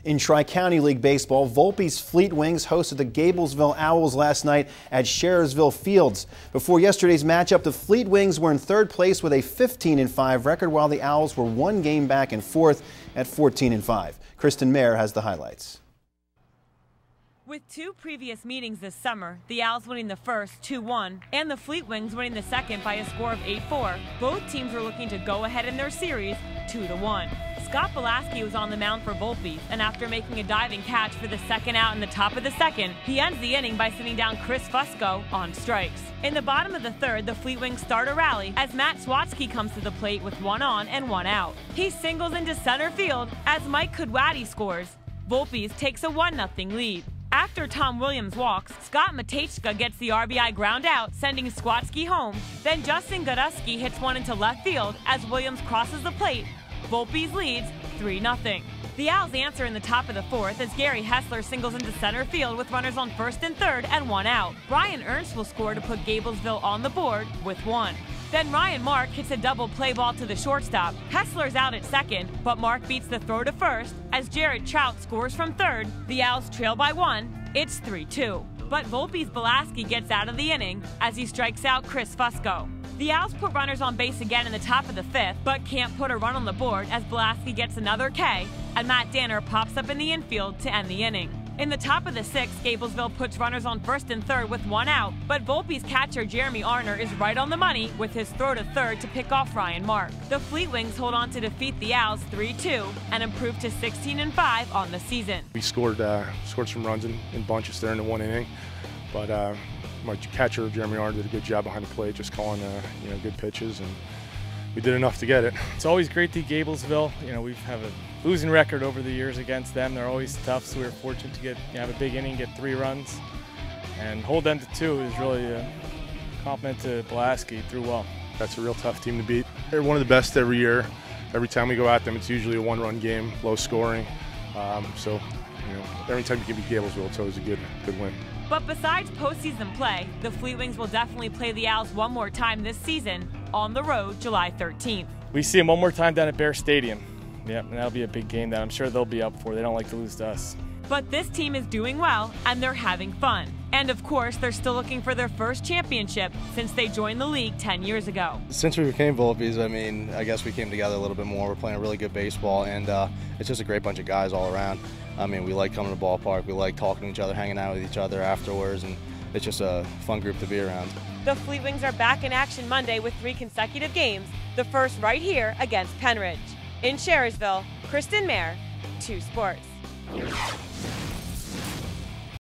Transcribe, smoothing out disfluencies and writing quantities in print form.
In Tri-County League Baseball, Volpe's Fleetwings hosted the Gabelsville Owls last night at Sherriesville Fields. Before yesterday's matchup, the Fleetwings were in third place with a 15-5 record, while the Owls were one game back in fourth at 14-5. Kristen Mayer has the highlights. With two previous meetings this summer, the Owls winning the first 2-1 and the Fleetwings winning the second by a score of 8-4, both teams were looking to go ahead in their series 2-1. Scott Belaski was on the mound for Volpe, and after making a diving catch for the second out in the top of the second, he ends the inning by sitting down Chris Fusco on strikes. In the bottom of the third, the Fleetwings start a rally as Matt Swatsky comes to the plate with one on and one out. He singles into center field as Mike Kudwati scores. Volpe takes a 1-0 lead. After Tom Williams walks, Scott Matejka gets the RBI ground out, sending Swatsky home. Then Justin Godusky hits one into left field as Williams crosses the plate. Volpe leads 3-0. The Owls answer in the top of the fourth as Gary Hessler singles into center field with runners on first and third and one out. Brian Ernst will score to put Gabelsville on the board with one. Then Ryan Mark hits a double play ball to the shortstop. Hessler's out at second, but Mark beats the throw to first as Jarrett Trout scores from third. The Owls trail by one. It's 3-2. But Volpe's Belaski gets out of the inning as he strikes out Chris Fusco. The Owls put runners on base again in the top of the fifth, but can't put a run on the board as Belaski gets another K, and Matt Danner pops up in the infield to end the inning. In the top of the sixth, Gabelsville puts runners on first and third with one out, but Volpe's catcher Jeremy Arner is right on the money with his throw to third to pick off Ryan Mark. The Fleetwings hold on to defeat the Owls 3-2 and improve to 16-5 on the season. We scored some runs in bunches there in the one inning, but my catcher Jeremy Arner did a good job behind the plate, just calling good pitches, and we did enough to get it. It's always great to Gabelsville. We have a losing record over the years against them. They're always tough, so we were fortunate to have a big inning, get 3 runs, and hold them to 2 is really a compliment to Belaski. Threw well. That's a real tough team to beat. They're one of the best every year. Every time we go at them, it's usually a one-run game, low scoring. So every time you can beat Gabelsville, it's always a good win. But besides postseason play, the Fleetwings will definitely play the Owls one more time this season on the road July 13th. We see them one more time down at Bear Stadium. Yep, and that'll be a big game that I'm sure they'll be up for. They don't like to lose to us. But this team is doing well, and they're having fun. And of course, they're still looking for their first championship since they joined the league 10 years ago. Since we became Volpe's, I guess we came together a little bit more. We're playing really good baseball, and it's just a great bunch of guys all around. We like coming to the ballpark. We like talking to each other, hanging out with each other afterwards, and it's just a fun group to be around. The Fleetwings are back in action Monday with 3 consecutive games, the first right here against Penridge. In Sherriesville, Kristen Mayer, 2 Sports.